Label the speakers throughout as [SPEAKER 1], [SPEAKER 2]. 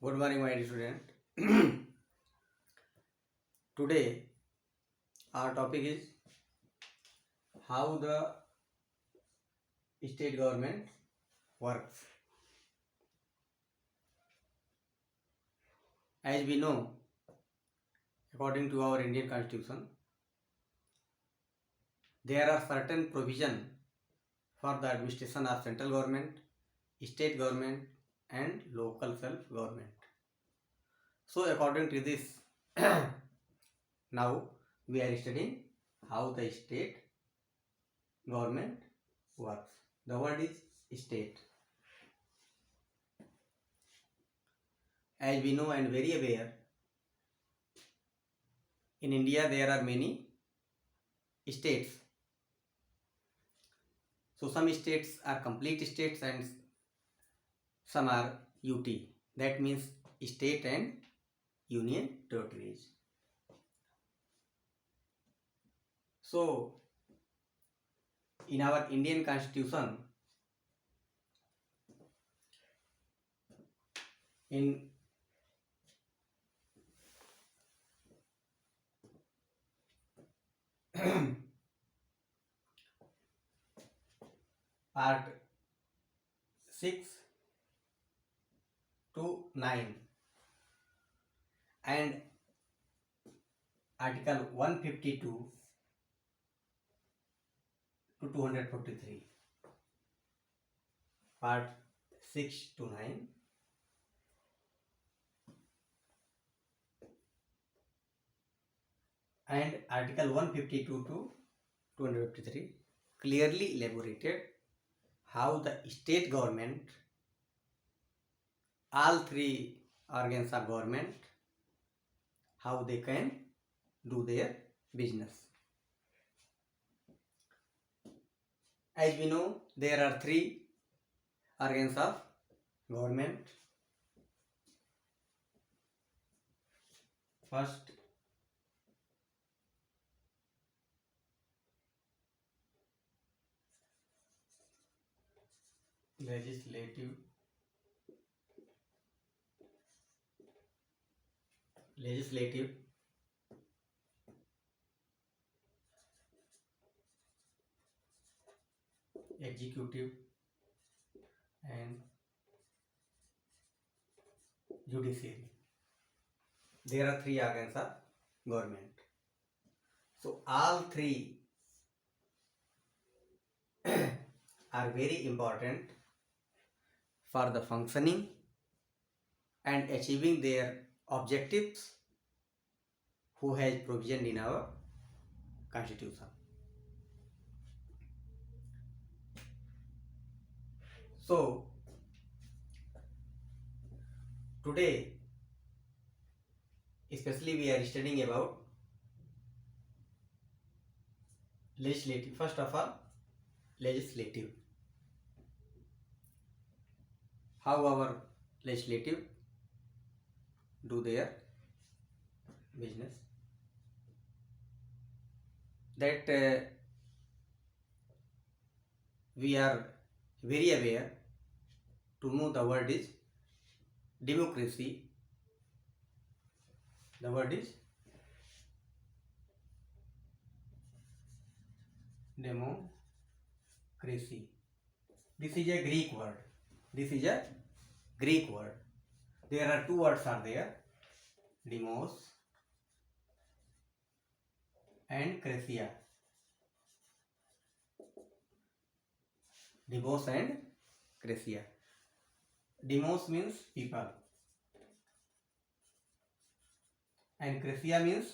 [SPEAKER 1] Good morning, my dear student. Today, our topic is how the state government works. As we know, according to our Indian Constitution, there are certain provisions for the administration of central government, state government, and local self-government. So, according to this, now we are studying how the state government works. The word is state. As we know and very aware, in India there are many states. So some states are complete states and some are UT. That means state and union territories. So in our Indian Constitution, in part 6 to 9 and article 152 to 243, part 6 to 9 and article 152 to 253 clearly elaborated how the state government, all three organs of government, how they can do their business. As we know, there are three organs of government. First, legislative, executive, and judiciary. There are three organs of government. So all three are very important for the functioning and achieving their objectives who has provision in our constitution. So today especially we are studying about legislative. First of all, legislative. How our legislative do their business. That we are very aware to know the word is democracy. The word is democracy. This is a Greek word. There are two words are there, demos and krasia. Demos and krasia. Demos means people and krasia means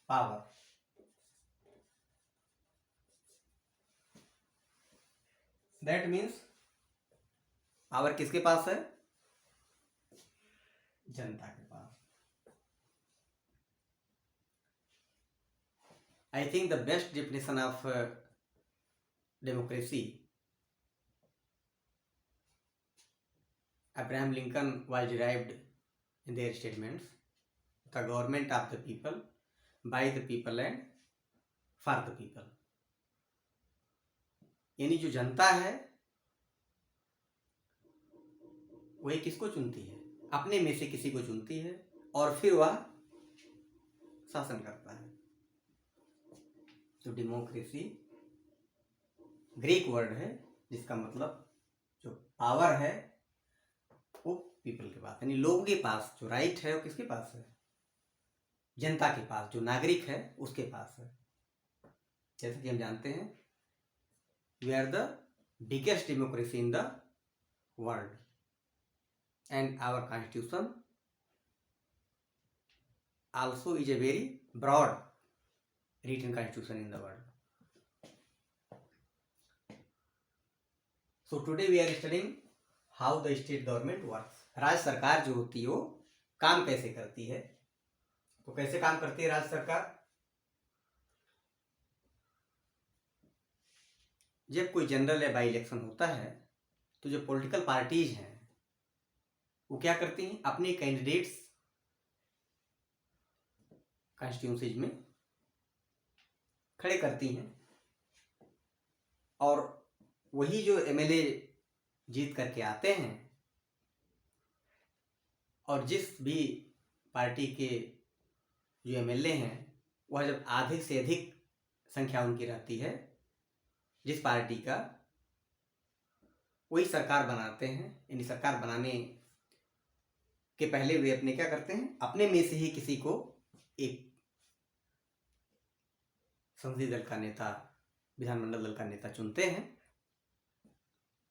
[SPEAKER 1] power. That means power किसके पास है? जनता के पास. I think the best definition of democracy, Abraham Lincoln was derived in their statements, the government of the people, by the people and for the people. यानी जो जनता है वही किसको चुनती है? अपने में से किसी को चुनती है और फिर वह शासन करता है। तो डेमोक्रेसी ग्रीक वर्ड है जिसका मतलब जो पावर है वो पीपल के पास, यानी लोगों के पास जो राइट है वो किसके पास है? जनता के पास, जो नागरिक है उसके पास है। जैसे कि हम जानते हैं we are the biggest democracy in the world and our constitution also is a very broad written constitution in the world. So today we are studying how the state government works. राज्य सरकार जो होती है वो काम कैसे करती है। तो कैसे काम करती है राज्य सरकार? जब कोई जनरल या बाई इलेक्शन होता है तो जो पॉलिटिकल पार्टीज हैं वो क्या करती हैं? अपने कैंडिडेट्स कॉन्स्टिट्यूंसीज में खड़े करती हैं और वही जो एमएलए जीत करके आते हैं और जिस भी पार्टी के जो एमएलए हैं वह जब आधे से अधिक संख्या उनकी रहती है जिस पार्टी का, वही सरकार बनाते हैं। यानी सरकार बनाने के पहले वे अपने क्या करते हैं? अपने में से ही किसी को एक संसदीय दल का नेता, विधानमंडल दल का नेता चुनते हैं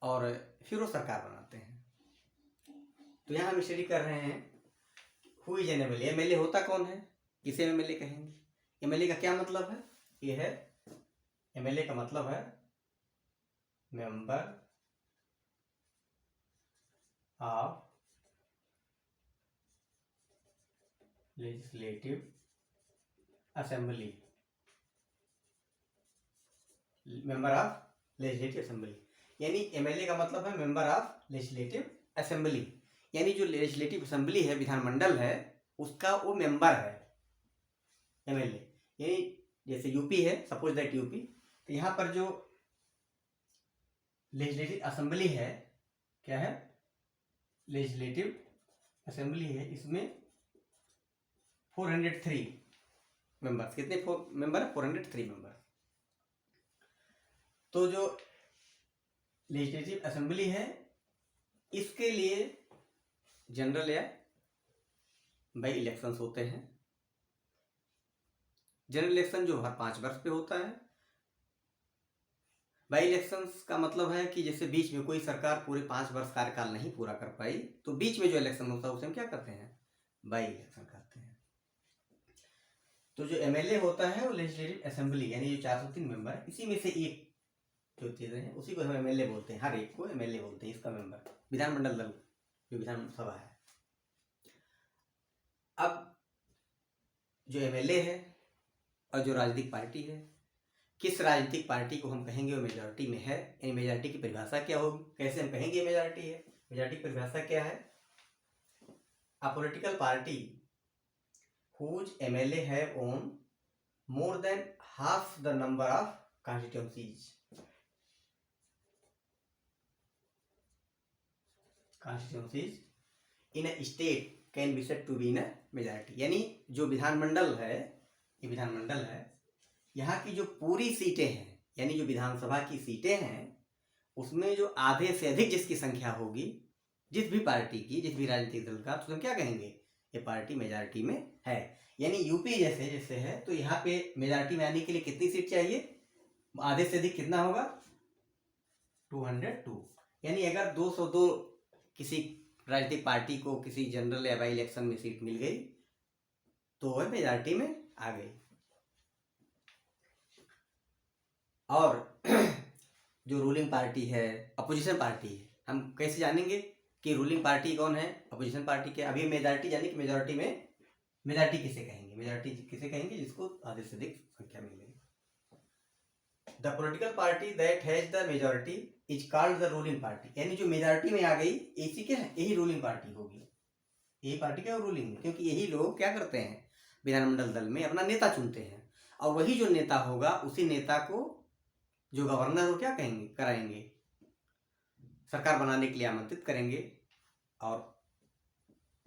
[SPEAKER 1] और फिर वो सरकार बनाते हैं। तो यहाँ हम स्टडी कर रहे हैं who is an MLA. MLA होता कौन है? किसे एमएलए कहेंगे? एमएलए का क्या मतलब है? ये है एमएलए का मतलब है member of legislative assembly. Member of legislative assembly यानी एमएलए का मतलब है मेंबर ऑफ लेजिस्लेटिव असेंबली, यानी जो लेजिस्लेटिव असेंबली है, विधानमंडल है, उसका वो मेंबर है एमएलए। यानी जैसे यूपी है, सपोज दैट यूपी, तो यहाँ पर जो लेजिस्लेटिव असेंबली है क्या है? लेजिस्लेटिव असेंबली है, इसमें 403 मेंबर्स। कितने मेंबर? 403 मेंबर। तो जो लेजिस्लेटिव असेंबली है इसके लिए जनरल या बाई इलेक्शंस होते हैं। जनरल इलेक्शन जो हर 5 वर्ष पे होता है। बाई इलेक्शंस का मतलब है कि जैसे बीच में कोई सरकार पूरे 5 वर्ष कार्यकाल नहीं पूरा कर पाई तो बीच में जो इलेक्शन होता है उसे हम क्या करते हैं? बाई इलेक्शन करते हैं। तो जो एमएलए होता है वो लेजिस्लेटिव असेंबली यानी जो 403 मेंबर है इसी में से एक जो चीजें हैं उसी को हम एमएलए बोलते हैं। हर एक को एमएलए बोलते हैं, इसका मेंबर, विधानमंडल दल जो विधानसभा है। अब जो एमएलए है और जो राजनीतिक पार्टी है, किस राजनीतिक पार्टी को हम कहेंगे वो मेजॉरिटी में है, यानी मेजॉरिटी की परिभाषा क्या होगी? कैसे हम कहेंगे मेजॉरिटी है? मेजॉरिटी की परिभाषा क्या है? A political party whose MLA have won more than half the number of constituencies. Constituencies in a state can be said to be in a majority। यानी जो विधानमंडल है, ये विधानमंडल है, यहाँ की जो पूरी सीटें हैं यानी जो विधानसभा की सीटें हैं उसमें जो आधे से अधिक जिसकी संख्या होगी, जिस भी पार्टी की, जिस भी राजनीतिक दल का, तो हम क्या कहेंगे? ये पार्टी मेजॉरिटी में है। यानी यूपी जैसे है तो यहाँ पे मेजॉरिटी में आने के लिए कितनी सीट चाहिए? आधे से अधिक कितना होगा? 202। यानी अगर 202 किसी राजनीतिक पार्टी को किसी जनरल या बाई इलेक्शन में सीट मिल गई तो वह मेजॉरिटी में आ गई। और जो रूलिंग पार्टी है, अपोजिशन पार्टी है, हम कैसे जानेंगे कि रूलिंग पार्टी कौन है, अपोजिशन पार्टी क्या? अभी मेजॉरिटी यानी कि मेजॉरिटी में, मेजॉरिटी किसे कहेंगे? मेजॉरिटी किसे कहेंगे? जिसको आधे से अधिक संख्या मिल गई। The political party that has the majority is called the ruling party. यानी जो मेजॉरिटी में आ गई इसी क्या है? यही रूलिंग पार्टी होगी। यही पार्टी क्या रूलिंग, क्योंकि यही लोग क्या करते हैं? विधानमंडल दल में अपना नेता चुनते हैं और वही जो नेता होगा उसी नेता को जो गवर्नर हो क्या कहेंगे? कराएंगे, सरकार बनाने के लिए आमंत्रित करेंगे और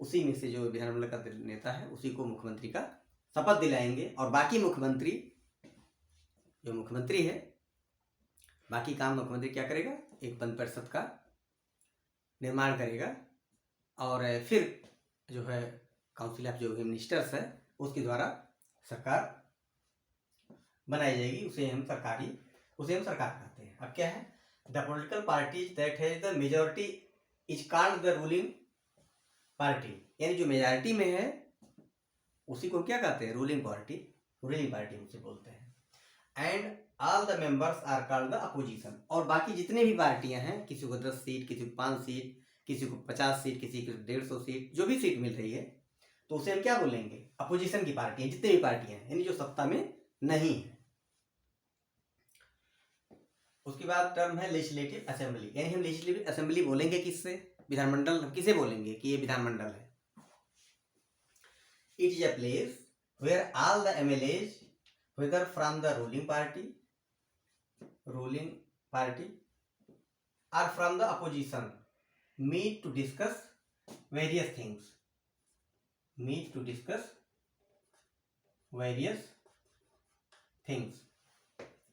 [SPEAKER 1] उसी में से जो विधानमंडल का नेता है उसी को मुख्यमंत्री का शपथ दिलाएंगे। और बाकी मुख्यमंत्री, जो मुख्यमंत्री है, बाकी काम मुख्यमंत्री क्या करेगा, एक मंत्रिपरिषद का निर्माण करेगा और फिर जो है काउंसिल ऑफ जो मिनिस्टर्स है उसके द्वारा सरकार बनाई जाएगी। उसे हम सरकार कहते हैं। अब क्या है, the political party that has the majority is called the ruling party, यानी जो मेजॉरिटी में है उसी को क्या कहते हैं, रूलिंग पार्टी उसे बोलते हैं। And all the members are called the opposition, और बाकी जितने भी पार्टियां हैं, किसी को 10 सीट, किसी को 5 सीट, किसी को 50 सीट, किसी को 150 सीट, जो भी सीट मिल रही है तो उसे हम क्या बोलेंगे, अपोजिशन की पार्टियां, जितनी भी पार्टियां हैं, यानी जो सत्ता में नहीं है। उसके बाद टर्म है लेजिस्लेटिव असेंबली, यानी हम लेजिस्लेटिव असेंबली बोलेंगे किससे, विधानमंडल, हम किसे बोलेंगे कि ये विधानमंडल है। It is a place where all the MLAs whether from the ruling party or from the opposition meet to discuss various things,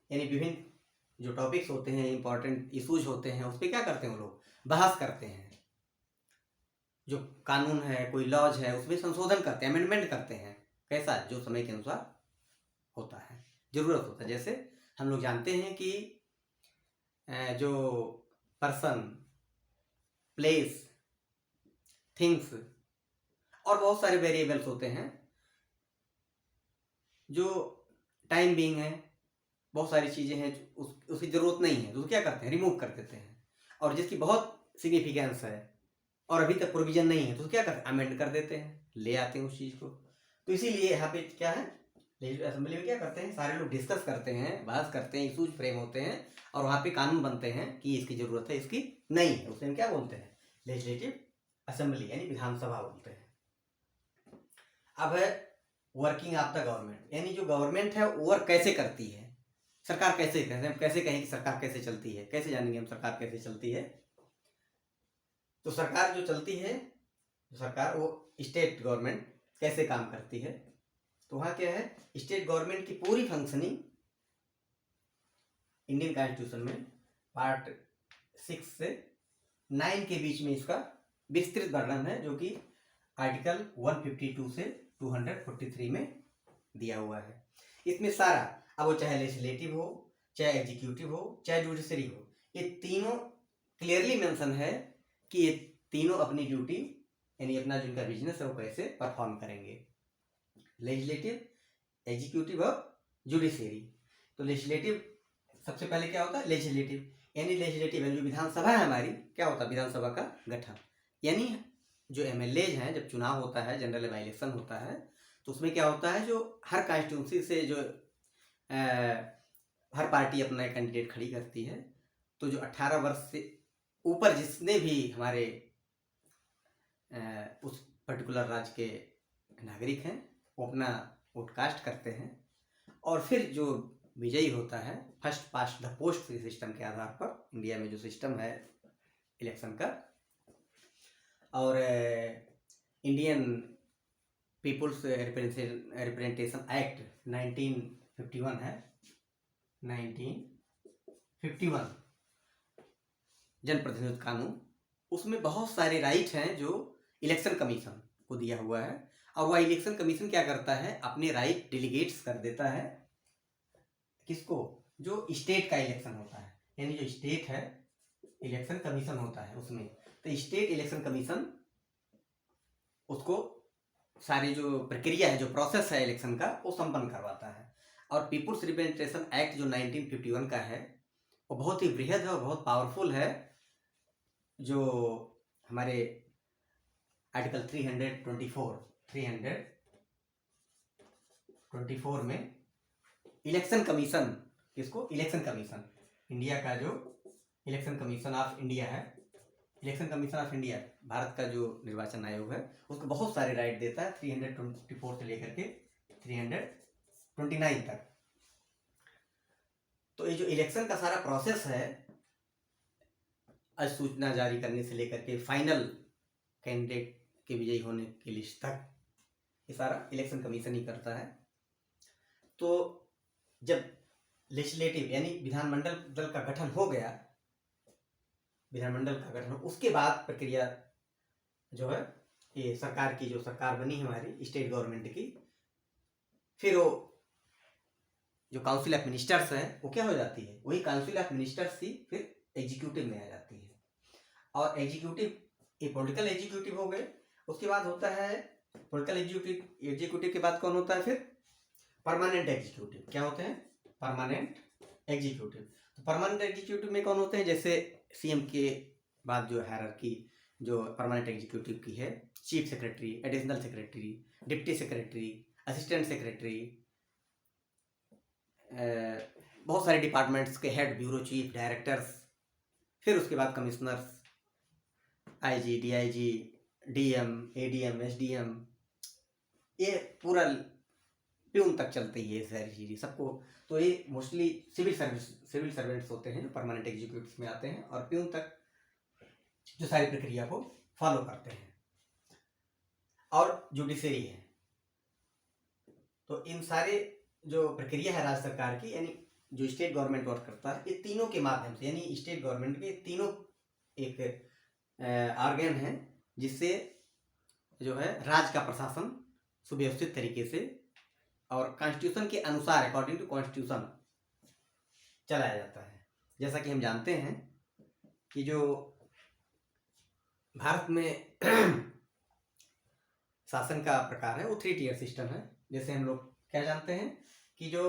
[SPEAKER 1] यानी विभिन्न जो टॉपिक्स होते हैं, इंपॉर्टेंट इश्यूज होते हैं, उस पर क्या करते हैं वो लोग, बहस करते हैं। जो कानून है, कोई लॉज है, उसमें संशोधन करते हैं, अमेंडमेंट करते हैं। कैसा, जो समय के अनुसार होता है, जरूरत होता है। जैसे हम लोग जानते हैं कि जो पर्सन, प्लेस, थिंग्स और बहुत सारे वेरिएबल्स होते हैं, जो टाइम बीइंग है, बहुत सारी चीज़ें हैं उसकी ज़रूरत नहीं है तो क्या करते हैं, रिमूव कर देते हैं। और जिसकी बहुत सिग्निफिकेंस है और अभी तक प्रोविजन नहीं है तो क्या करते हैं, अमेंड कर देते हैं, ले आते हैं उस चीज़ को। तो इसीलिए यहाँ पे क्या है, लेजिस्लेटिव असेंबली में क्या करते हैं, सारे लोग डिस्कस करते हैं, बहस करते हैं, इशूज फ्रेम होते हैं और वहाँ पे कानून बनते हैं कि इसकी ज़रूरत है, इसकी नहीं है। उसे हम क्या बोलते हैं, लेजिस्लेटिव असेंबली, यानी विधानसभा बोलते हैं। अब है वर्किंग ऑफ द गवर्नमेंट, यानी जो गवर्नमेंट है वो वर्क कैसे करती है, सरकार कैसे कहते हैं, हम कैसे कहें कि सरकार कैसे चलती है, कैसे जानेंगे हम सरकार कैसे चलती है। तो सरकार जो चलती है, सरकार वो स्टेट गवर्नमेंट कैसे काम करती है, तो वहाँ क्या है, स्टेट गवर्नमेंट की पूरी फंक्शनिंग इंडियन कॉन्स्टिट्यूशन में पार्ट 6 से 9 के बीच में इसका विस्तृत वर्णन है, जो कि आर्टिकल 152 से 243 में दिया हुआ है। इसमें सारा, अब वो चाहे लेजिस्लेटिव हो, चाहे एग्जीक्यूटिव हो, चाहे जुडिशरी हो, ये तीनों क्लियरली मेंशन है कि ये तीनों अपनी ड्यूटी, यानी अपना जिनका बिजनेस है वो कैसे परफॉर्म करेंगे, लेजिस्लेटिव, एग्जीक्यूटिव और जुडिशरी। तो लेजिस्लेटिव सबसे पहले क्या होता है, लेजिस्लेटिव, यानी लेजिस्लेटिव जो विधानसभा है हमारी, क्या होता है, विधानसभा का गठन, यानी जो एमएलएज हैं, जब चुनाव होता है, जनरल बाई इलेक्शन होता है, तो उसमें क्या होता है, जो हर कॉन्स्टिट्यूंसी से जो हर पार्टी अपना कैंडिडेट खड़ी करती है, तो जो 18 वर्ष से ऊपर जितने भी हमारे उस पर्टिकुलर राज्य के नागरिक हैं, वो अपना वोट कास्ट करते हैं और फिर जो विजयी होता है, first past the post system के आधार पर, इंडिया में जो सिस्टम है इलेक्शन का, और इंडियन पीपुल्स रिप्रेजेंटेशन एक्ट 1951 है, 1951 जनप्रतिनिधित्व कानून, उसमें बहुत सारे राइट हैं जो इलेक्शन कमीशन को दिया हुआ है। और वह इलेक्शन कमीशन क्या करता है, अपने राइट डेलीगेट्स कर देता है, किसको, जो स्टेट का इलेक्शन होता है, यानी जो स्टेट है इलेक्शन कमीशन होता है उसमें, तो स्टेट इलेक्शन कमीशन उसको सारी जो प्रक्रिया है, जो प्रोसेस है इलेक्शन का, वो संपन्न करवाता है। और पीपुल्स रिप्रेजेंटेशन एक्ट जो 1951 का है, वो बहुत ही बृहद है और बहुत पावरफुल है, जो हमारे आर्टिकल 324 में इलेक्शन कमीशन, किसको, इलेक्शन कमीशन, इंडिया का जो इलेक्शन कमीशन ऑफ इंडिया है, election commission of India, Bharat का जो निर्वाचन आयोग है, उसको बहुत सारे राइट देता है, 324 से लेकर के 329 तक। तो ये जो इलेक्शन का सारा प्रोसेस है, अधिसूचना जारी करने से लेकर के फाइनल कैंडिडेट उसके विजयी होने की लिस्ट तक, ये सारा इलेक्शन कमीशन ही करता है। तो जब लेजिस्लेटिव यानी विधानमंडल दल का गठन हो गया, विधानमंडल का गठन, उसके बाद प्रक्रिया जो है ये सरकार की, जो सरकार बनी हमारी स्टेट गवर्नमेंट की, फिर वो जो काउंसिल ऑफ मिनिस्टर्स है वो क्या हो जाती है, वही काउंसिल ऑफ मिनिस्टर्स ही फिर एग्जीक्यूटिव में आ जाती है। और एग्जीक्यूटिव, ये पॉलिटिकल एग्जीक्यूटिव हो गए। उसके बाद होता है पॉलिटिकल एग्जीक्यूटिव, एग्जीक्यूटिव के बाद कौन होता है फिर परमानेंट एग्जीक्यूटिव। क्या होते हैं परमानेंट एग्जीक्यूटिव। तो परमानेंट एग्जीक्यूटिव में कौन होते हैं, जैसे सीएम के बाद जो हायरार्की जो परमानेंट एग्जीक्यूटिव की है, chief secretary, additional secretary, deputy secretary, assistant secretary, बहुत सारे डिपार्टमेंट्स के हेड, ब्यूरो चीफ, डायरेक्टर्स, फिर उसके बाद commissioners, IG, DIG, DM, ADM, SDM, ये पूरा प्यून तक चलती है ये सारी चीज़ें सबको। तो ये मोस्टली सिविल सर्वेंट्स होते हैं जो परमानेंट एग्जीक्यूटिव में आते हैं और प्यून तक जो सारी प्रक्रिया को फॉलो करते हैं। और जुडिशरी है। तो इन सारे जो प्रक्रिया है राज्य सरकार की, यानी जो स्टेट गवर्नमेंट वर्क करता है, ये तीनों के माध्यम से, यानी स्टेट गवर्नमेंट के तीनों एक ऑर्गन है जिससे जो है राज्य का प्रशासन सुव्यवस्थित तरीके से और कॉन्स्टिट्यूशन के अनुसार, अकॉर्डिंग टू कॉन्स्टिट्यूशन चलाया जाता है। जैसा कि हम जानते हैं कि जो भारत में शासन का प्रकार है वो 3 टियर सिस्टम है। जैसे हम लोग क्या जानते हैं कि जो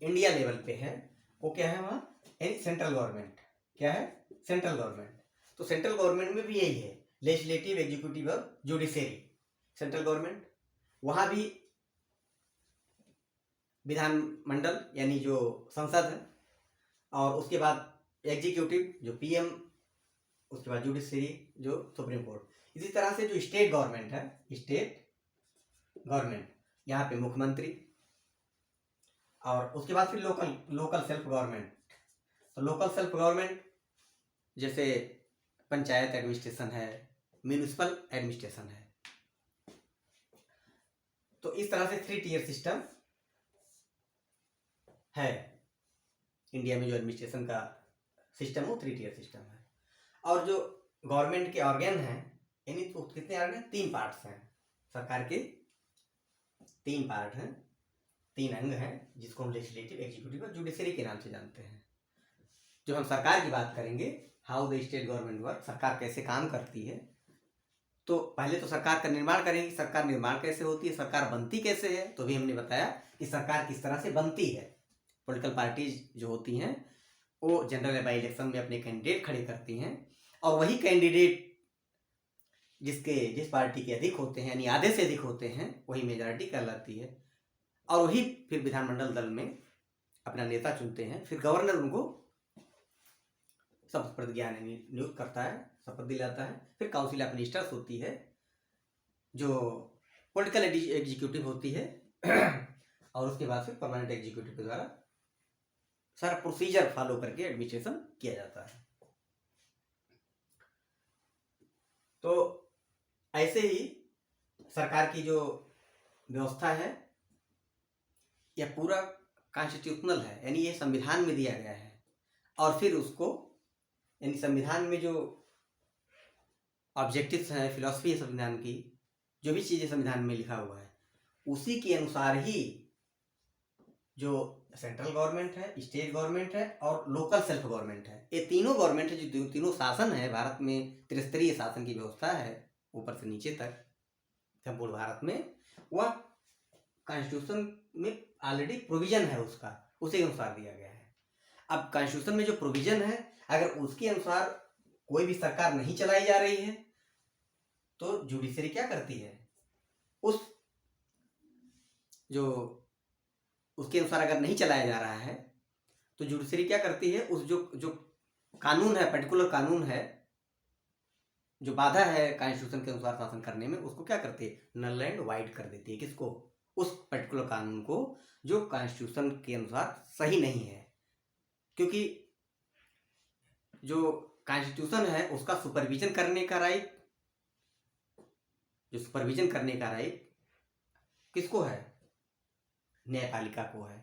[SPEAKER 1] इंडिया लेवल पे है वो क्या है, वहाँ यानी सेंट्रल गवर्नमेंट। क्या है सेंट्रल गवर्नमेंट। तो सेंट्रल गवर्नमेंट में भी यही है, लेजिस्लेटिव, एग्जीक्यूटिव और जुडिशरी। सेंट्रल गवर्नमेंट, वहाँ भी विधानमंडल यानी जो संसद है, और उसके बाद एग्जीक्यूटिव जो पीएम, उसके बाद जुडिशरी जो सुप्रीम कोर्ट। इसी तरह से जो स्टेट गवर्नमेंट है, स्टेट गवर्नमेंट, यहाँ पे मुख्यमंत्री, और उसके बाद फिर लोकल सेल्फ गवर्नमेंट। तो लोकल सेल्फ गवर्नमेंट जैसे पंचायत एडमिनिस्ट्रेशन है, म्यूनिसिपल एडमिनिस्ट्रेशन है। तो इस तरह से 3 टियर सिस्टम है इंडिया में। जो एडमिनिस्ट्रेशन का सिस्टम है वो 3 टियर सिस्टम है। और जो गवर्नमेंट के ऑर्गन हैं, यानी तो कितने ऑर्गन, 3 पार्ट्स हैं सरकार के, 3 पार्ट हैं, 3 अंग हैं, जिसको हम लेजिस्लेटिव, एग्जीक्यूटिव और जुडिशरी के नाम से जानते हैं। जो हम सरकार की बात करेंगे, how the state government work, सरकार कैसे काम करती है, तो पहले तो सरकार का निर्माण करेंगे। सरकार निर्माण कैसे होती है, सरकार बनती कैसे है, तो भी हमने बताया कि सरकार किस तरह से बनती है। पॉलिटिकल पार्टीज जो होती हैं वो जनरल बाई इलेक्शन में अपने कैंडिडेट खड़े करती हैं, और वही कैंडिडेट जिस पार्टी के अधिक होते हैं, यानी आधे से अधिक होते हैं, वही मेजॉरिटी कहलाती है। और वही फिर विधानमंडल दल में अपना नेता चुनते हैं। फिर गवर्नर उनको शपथ प्रतिज्ञा नियुक्त करता है, शपथ दिलाता है। फिर काउंसिल ऑफ मिनिस्टर्स होती है जो पॉलिटिकल एग्जीक्यूटिव होती है और उसके बाद फिर परमानेंट एग्जीक्यूटिव के द्वारा सारा प्रोसीजर फॉलो करके एडमिनिस्ट्रेशन किया जाता है। तो ऐसे ही सरकार की जो व्यवस्था है यह पूरा कॉन्स्टिट्यूशनल है, यानी ये संविधान में दिया गया है। और फिर उसको, यानी संविधान में जो ऑब्जेक्टिव्स हैं, फिलॉसफी है संविधान की, जो भी चीज़ें संविधान में लिखा हुआ है, उसी के अनुसार ही जो सेंट्रल गवर्नमेंट है, स्टेट गवर्नमेंट है और लोकल सेल्फ गवर्नमेंट है, ये तीनों गवर्नमेंट है, जो तीनों शासन है भारत में, त्रिस्तरीय शासन की व्यवस्था है ऊपर से नीचे तक संपूर्ण भारत में, वह कॉन्स्टिट्यूशन में ऑलरेडी प्रोविजन है उसका, उसी के अनुसार दिया गया है। अब कॉन्स्टिट्यूशन में जो प्रोविजन है, अगर उसके अनुसार कोई भी सरकार नहीं चलाई जा रही है तो जुडिशरी क्या करती है, उसके अनुसार अगर नहीं चलाया जा रहा है तो जुडिशरी क्या करती है, उस जो कानून है, पर्टिकुलर कानून है, जो बाधा है कॉन्स्टिट्यूशन के अनुसार शासन करने में, उसको क्या करती है, नल एंड वाइड कर देती है। किसको, उस पर्टिकुलर कानून को जो कॉन्स्टिट्यूशन के अनुसार सही नहीं है। क्योंकि जो कॉन्स्टिट्यूशन है उसका सुपरविजन करने का राइट जो सुपरविजन करने का राइट किसको है? न्यायपालिका को है।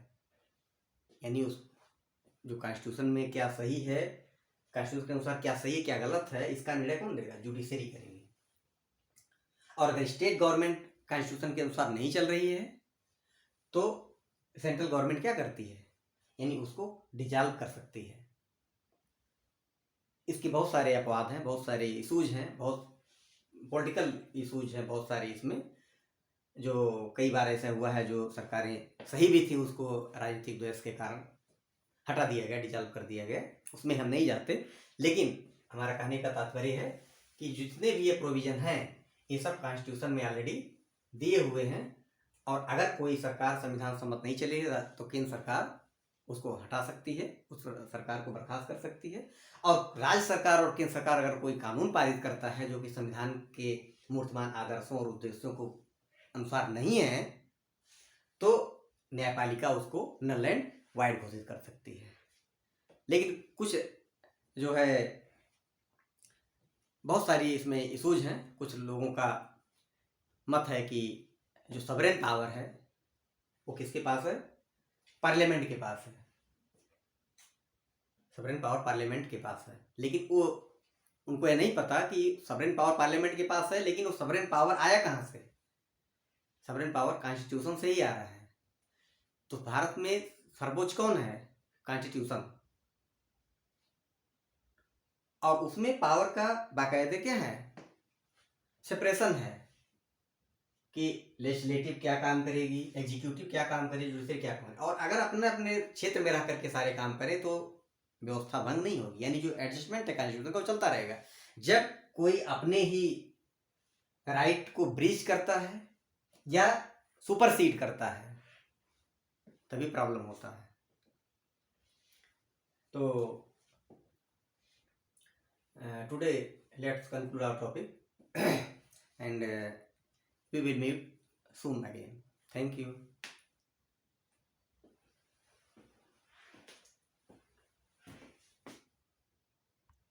[SPEAKER 1] यानी उस जो कॉन्स्टिट्यूशन में क्या सही है, कॉन्स्टिट्यूशन के अनुसार क्या सही है क्या गलत है, इसका निर्णय कौन देगा? जुडिशरी करेगी। और अगर स्टेट गवर्नमेंट कॉन्स्टिट्यूशन के अनुसार नहीं चल रही है तो सेंट्रल गवर्नमेंट क्या करती है? यानी उसको डिजॉल्व कर सकती है। इसके बहुत सारे अपवाद हैं, बहुत सारे इशूज हैं, बहुत पॉलिटिकल इशूज हैं बहुत सारे इसमें, जो कई बार ऐसा हुआ है जो सरकारें सही भी थी उसको राजनीतिक द्वेष के कारण हटा दिया गया, डिजॉल्व कर दिया गया। उसमें हम नहीं जाते, लेकिन हमारा कहने का तात्पर्य है कि जितने भी ये प्रोविजन हैं ये सब कॉन्स्टिट्यूशन में ऑलरेडी दिए हुए हैं। और अगर कोई सरकार संविधान सम्मत नहीं चलेगी तो केंद्र सरकार उसको हटा सकती है, उस सरकार को बर्खास्त कर सकती है। और राज्य सरकार और केंद्र सरकार अगर कोई कानून पारित करता है जो कि संविधान के मूर्तमान आदर्शों और उद्देश्यों को अनुसार नहीं है तो न्यायपालिका उसको नल एंड वाइड घोषित कर सकती है। लेकिन कुछ जो है बहुत सारी इसमें इशूज हैं। कुछ लोगों का मत है कि जो सॉवरेन पावर है वो किसके पास है? पार्लियामेंट के पास है। सॉवरेन पावर पार्लियामेंट के पास है, लेकिन वो उनको ये नहीं पता कि सॉवरेन पावर पार्लियामेंट के पास है, लेकिन वो सॉवरेन पावर आया कहाँ से? सॉवरेन पावर कॉन्स्टिट्यूशन से ही आ रहा है। तो भारत में सर्वोच्च कौन है? कॉन्स्टिट्यूशन। और उसमें पावर का बाकायदे क्या है? सेपरेशन है कि लेजिस्लेटिव क्या काम करेगी, एग्जीक्यूटिव क्या काम करेगी, जुडिशरी क्या काम करेगी। और अगर अपने अपने क्षेत्र में रह करके सारे काम करे तो व्यवस्था भंग नहीं होगी। यानी जो एडजस्टमेंट है कॉन्स्टिट्यूशन का वो चलता रहेगा। जब कोई अपने ही राइट को ब्रीच करता है या सुपरसीड करता है तभी प्रॉब्लम होता है। तो today let's conclude our topic and we will meet soon again. Thank you.